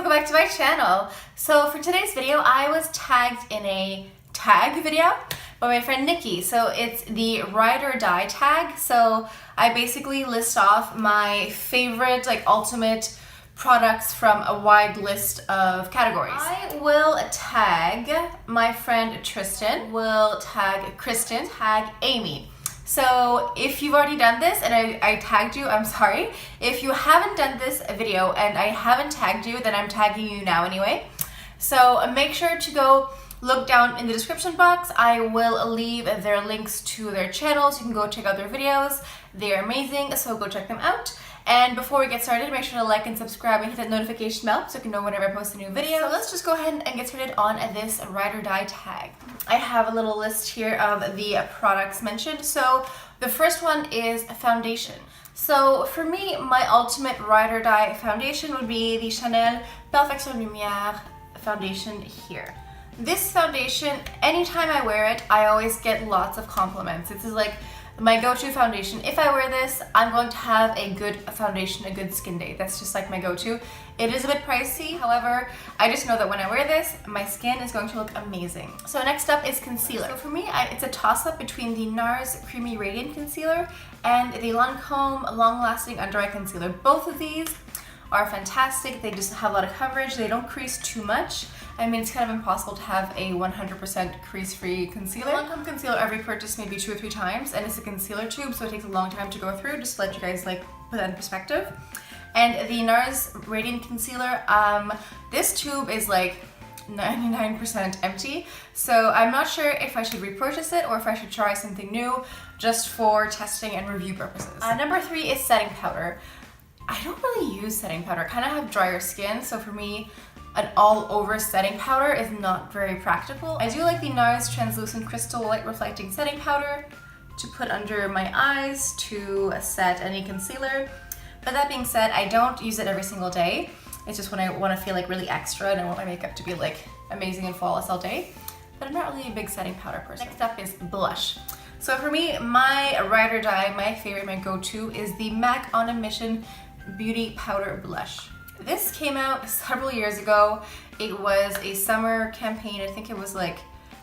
welcome back to my channel. So for today's video, I was tagged in a tag video by my friend Niki. So it's the ride or die tag. So I basically list off my favorite, like, ultimate products from a wide list of categories. I will tag my friend Tristan, will tag Kristen, tag Amy. So if you've already done this and I tagged you, I'm sorry. If you haven't done this video and I haven't tagged you, then I'm tagging you now anyway. So make sure to go look down in the description box. I will leave their links to their channels. You can go check out their videos. They're amazing, so go check them out. And before we get started, make sure to like and subscribe and hit that notification bell so you can know whenever I post a new video. So let's just go ahead and get started on this ride or die tag. I have a little list here of the products mentioned. So the first one is foundation. So for me, my ultimate ride or die foundation would be the Chanel Perfection Lumiere foundation here. This foundation, anytime I wear it, I always get lots of compliments. This is like my go-to foundation. If I wear this, I'm going to have a good foundation, a good skin day. That's just like my go-to. It is a bit pricey, however, I just know that when I wear this, my skin is going to look amazing. So next up is concealer. So for me, it's a toss-up between the NARS Creamy Radiant Concealer and the Lancome Long Lasting Under Eye Concealer. Both of these are fantastic. They just have a lot of coverage. They don't crease too much. I mean, it's kind of impossible to have a 100% crease-free concealer. Lancome concealer I've repurchased maybe 2 or 3 times, and it's a concealer tube, so it takes a long time to go through, just to let you guys like put that in perspective. And the NARS Radiant Concealer, this tube is like 99% empty, so I'm not sure if I should repurchase it or if I should try something new just for testing and review purposes. Number 3 is setting powder. I don't really use setting powder. I kind of have drier skin, so for me, an all-over setting powder is not very practical. I do like the NARS Translucent Crystal Light Reflecting Setting Powder to put under my eyes to set any concealer. But that being said, I don't use it every single day. It's just when I want to feel like really extra and I want my makeup to be like amazing and flawless all day. But I'm not really a big setting powder person. Next up is blush. So for me, my ride or die, my favorite, my go-to is the MAC On a Mission Beauty Powder Blush. This came out several years ago. It was a summer campaign. I think it was like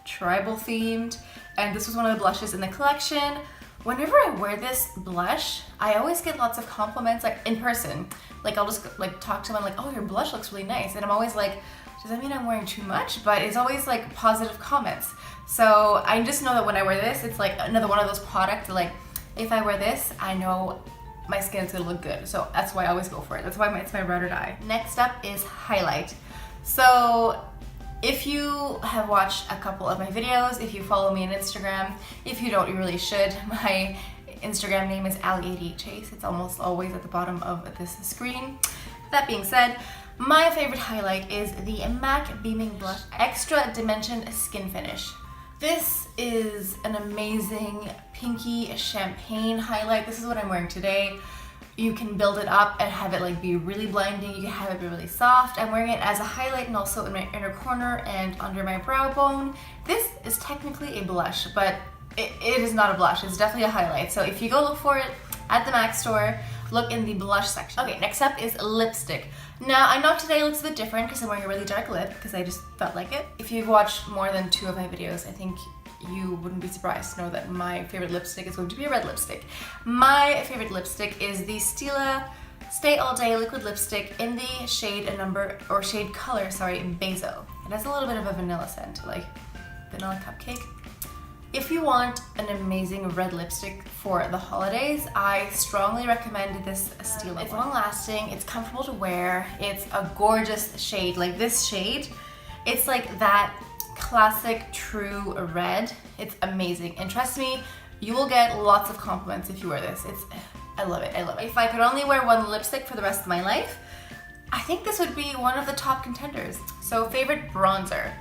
tribal themed, and this was one of the blushes in the collection. Whenever I wear this blush, I always get lots of compliments, like in person. Like I'll just like talk to them, like, oh, your blush looks really nice, and I'm always like, does that mean I'm wearing too much? But it's always like positive comments. So I just know that when I wear this, it's like another one of those products that, like, if I wear this, I know my skin's gonna look good. So that's why I always go for it. That's why it's my ride or die. Next up is highlight. So if you have watched a couple of my videos, if you follow me on Instagram, if you don't, you really should. My Instagram name is Ali88Chase. It's almost always at the bottom of this screen. That being said, my favorite highlight is the MAC Beaming Blush Extra Dimension Skin Finish. This is an amazing pinky champagne highlight. This is what I'm wearing today. You can build it up and have it like be really blinding. You can have it be really soft. I'm wearing it as a highlight and also in my inner corner and under my brow bone. This is technically a blush, but it is not a blush. It's definitely a highlight. So if you go look for it at the MAC store, look in the blush section. Okay, next up is lipstick. Now, I know today looks a bit different because I'm wearing a really dark lip because I just felt like it. If you've watched more than 2 of my videos, I think you wouldn't be surprised to know that my favorite lipstick is going to be a red lipstick. My favorite lipstick is the Stila Stay All Day Liquid Lipstick in the shade color, Beso. It has a little bit of a vanilla scent, like vanilla cupcake. If you want an amazing red lipstick for the holidays, I strongly recommend this Stila. It's long lasting, it's comfortable to wear, it's a gorgeous shade. Like this shade, it's like that classic true red. It's amazing, and trust me, you will get lots of compliments if you wear this. I love it, I love it. If I could only wear one lipstick for the rest of my life, I think this would be one of the top contenders. So favorite bronzer.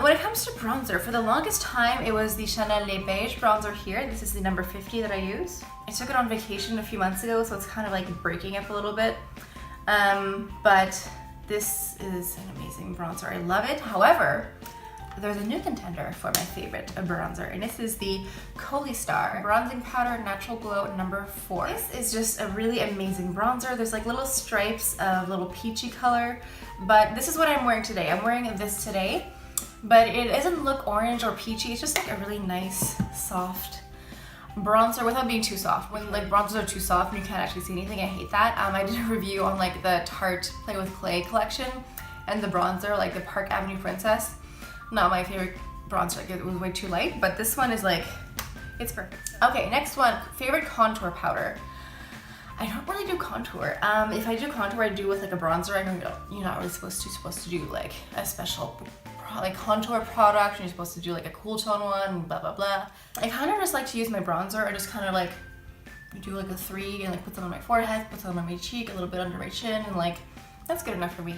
When it comes to bronzer, for the longest time, it was the Chanel Les Beige bronzer here. This is the number 50 that I use. I took it on vacation a few months ago, so it's kind of like breaking up a little bit. But this is an amazing bronzer. I love it. However, there's a new contender for my favorite bronzer, and this is the Collistar Bronzing Powder Natural Glow number 4. This is just a really amazing bronzer. There's like little stripes of little peachy color, but this is what I'm wearing today. I'm wearing this today, but it doesn't look orange or peachy. It's just like a really nice, soft bronzer without being too soft. When like bronzers are too soft and you can't actually see anything, I hate that. I did a review on like the Tarte Play with Clay collection and the bronzer, like the Park Avenue Princess. Not my favorite bronzer, like it was way too light, but this one is like, it's perfect. Okay, next one, favorite contour powder. I don't really do contour. If I do contour, I do with like a bronzer. I know you're not really supposed to do like a special like contour product, and you're supposed to do like a cool tone one, blah blah blah. I kind of just like to use my bronzer. I just kind of like do like a 3 and like put some on my forehead, put some on my cheek, a little bit under my chin, and like that's good enough for me.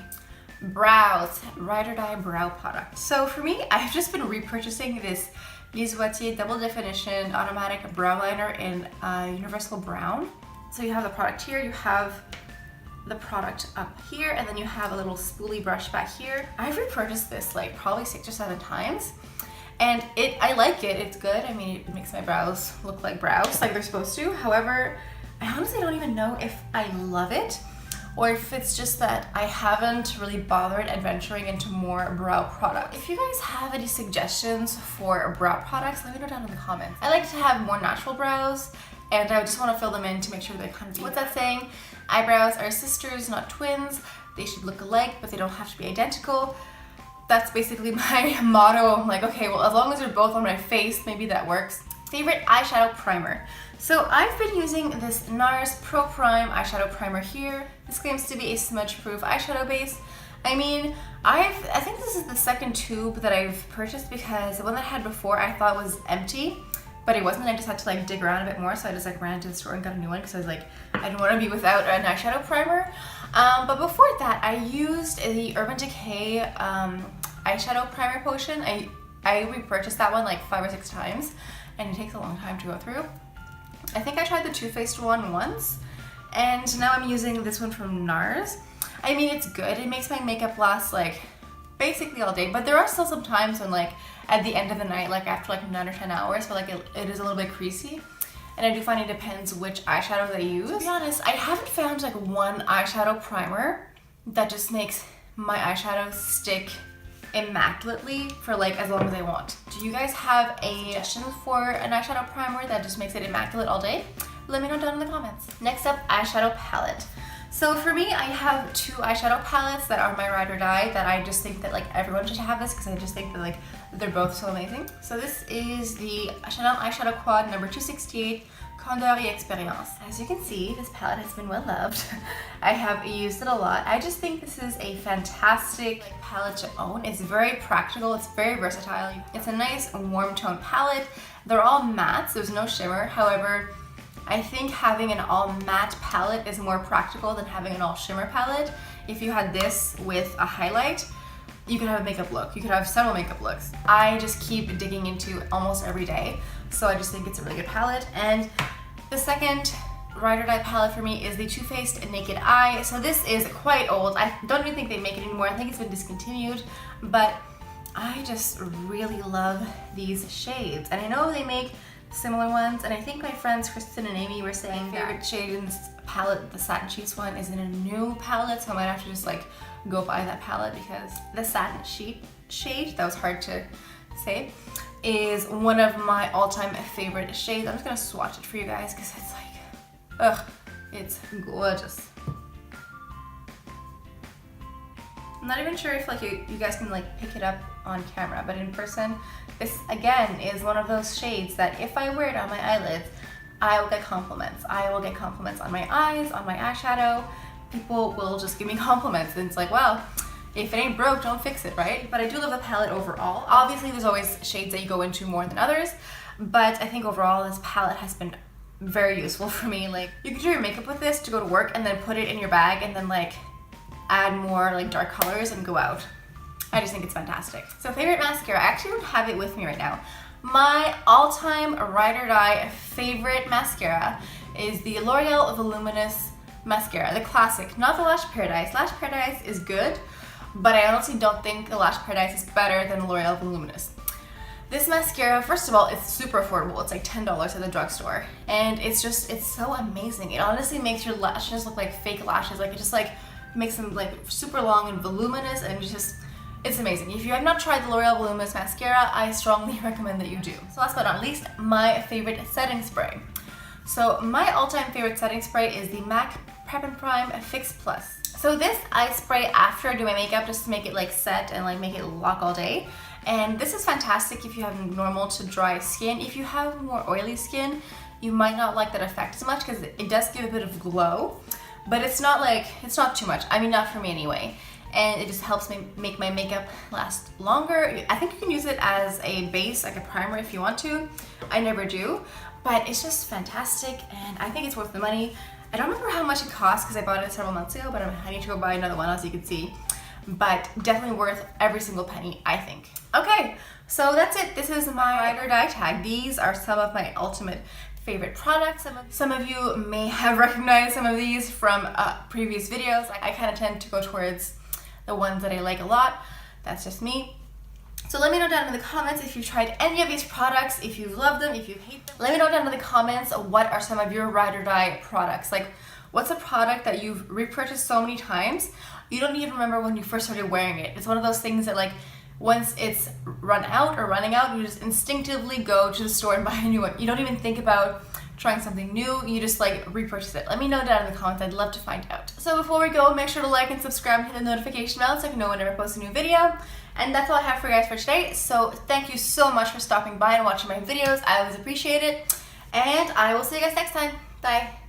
Brows, Ride or Die brow product. So for me, I've just been repurchasing this Lise Double Definition Automatic Brow Liner in Universal Brown. So you have the product here, you have the product up here, and then you have a little spoolie brush back here. I've repurchased this like probably 6 or 7 times, and I like it. It's good. I mean, it makes my brows look like brows, like they're supposed to. However, I honestly don't even know if I love it, or if it's just that I haven't really bothered adventuring into more brow products. If you guys have any suggestions for brow products, let me know down in the comments. I like to have more natural brows, and I just want to fill them in to make sure they kind of, what's that saying? Eyebrows are sisters, not twins. They should look alike, but they don't have to be identical. That's basically my motto. I'm like, okay, well, as long as they're both on my face, maybe that works. Favorite eyeshadow primer. So I've been using this NARS Pro Prime eyeshadow primer here. This claims to be a smudge-proof eyeshadow base. I mean, I think this is the second tube that I've purchased, because the one that I had before I thought was empty, but it wasn't. I just had to like dig around a bit more, so I just like ran to the store and got a new one because I was like, I don't want to be without an eyeshadow primer. But before that, I used the Urban Decay eyeshadow primer potion. I repurchased that one like 5 or 6 times, and it takes a long time to go through. I think I tried the Too Faced one once, and now I'm using this one from NARS. I mean, it's good. It makes my makeup last like basically all day, but there are still some times when like at the end of the night, like after like 9 or 10 hours, but like it is a little bit creasy. And I do find it depends which eyeshadows I use. To be honest, I haven't found like one eyeshadow primer that just makes my eyeshadow stick immaculately for like as long as I want. Do you guys have a suggestion for an eyeshadow primer that just makes it immaculate all day? Let me know down in the comments. Next up, eyeshadow palette. So for me, I have 2 eyeshadow palettes that are my ride or die, that I just think that like everyone should have this, because I just think that like they're both so amazing. So this is the Chanel Eyeshadow Quad number 268 Candeur et Experience. As you can see, this palette has been well loved. I have used it a lot. I just think this is a fantastic palette to own. It's very practical, it's very versatile. It's a nice warm tone palette. They're all mattes, there's no shimmer. However, I think having an all matte palette is more practical than having an all shimmer palette. If you had this with a highlight, you could have a makeup look. You could have several makeup looks. I just keep digging into almost every day, so I just think it's a really good palette. And the second ride or die palette for me is the Too Faced Naked Eye. So this is quite old. I don't even think they make it anymore. I think it's been discontinued, but I just really love these shades. And I know they make similar ones, and I think my friends Kristen and Amy were saying their favorite shade in this palette, the Satin Sheets one, is in a new palette, so I might have to just like go buy that palette, because the Satin Sheet shade, that was hard to say, is one of my all-time favorite shades. I'm just gonna swatch it for you guys because it's like, ugh, it's gorgeous. I'm not even sure if like you guys can like pick it up on camera, but in person, this again is one of those shades that if I wear it on my eyelids, I will get compliments. I will get compliments on my eyes, on my eyeshadow. People will just give me compliments, and it's like, well, if it ain't broke, don't fix it, right? But I do love the palette overall. Obviously, there's always shades that you go into more than others, but I think overall this palette has been very useful for me. Like, you can do your makeup with this to go to work and then put it in your bag and then like add more like dark colors and go out. I just think it's fantastic. So favorite mascara, I actually don't have it with me right now. My all-time ride or die favorite mascara is the L'Oreal Voluminous mascara, the classic, not the Lash Paradise. Lash Paradise is good, but I honestly don't think the Lash Paradise is better than L'Oreal Voluminous. This mascara, first of all, it's super affordable. It's like $10 at the drugstore. And it's so amazing. It honestly makes your lashes look like fake lashes. Like, it just like makes them like super long and voluminous, and it's amazing. If you have not tried the L'Oreal Voluminous mascara, I strongly recommend that you do. So last but not least, my favorite setting spray. So my all-time favorite setting spray is the MAC Prep and Prime Fix Plus. So this I spray after I do my makeup just to make it like set and like make it lock all day. And this is fantastic if you have normal to dry skin. If you have more oily skin, you might not like that effect as much because it does give a bit of glow, but it's not too much. I mean, not for me anyway. And it just helps me make my makeup last longer. I think you can use it as a base, like a primer if you want to. I never do, but it's just fantastic and I think it's worth the money. I don't remember how much it cost because I bought it several months ago, but I need to go buy another one as you can see. But definitely worth every single penny, I think. Okay, so that's it. This is my ride or die tag. These are some of my ultimate favorite products. Some of you may have recognized some of these from previous videos. I kind of tend to go towards the ones that I like a lot. That's just me. So let me know down in the comments if you've tried any of these products, if you love them, if you hate them. Let me know down in the comments what are some of your ride or die products. Like, what's a product that you've repurchased so many times you don't even remember when you first started wearing it? It's one of those things that like once it's run out or running out, you just instinctively go to the store and buy a new one. You don't even think about trying something new, you just like repurchase it. Let me know down in the comments, I'd love to find out. So before we go, make sure to like and subscribe and hit the notification bell so I can know whenever I post a new video. And that's all I have for you guys for today. So thank you so much for stopping by and watching my videos. I always appreciate it. And I will see you guys next time. Bye.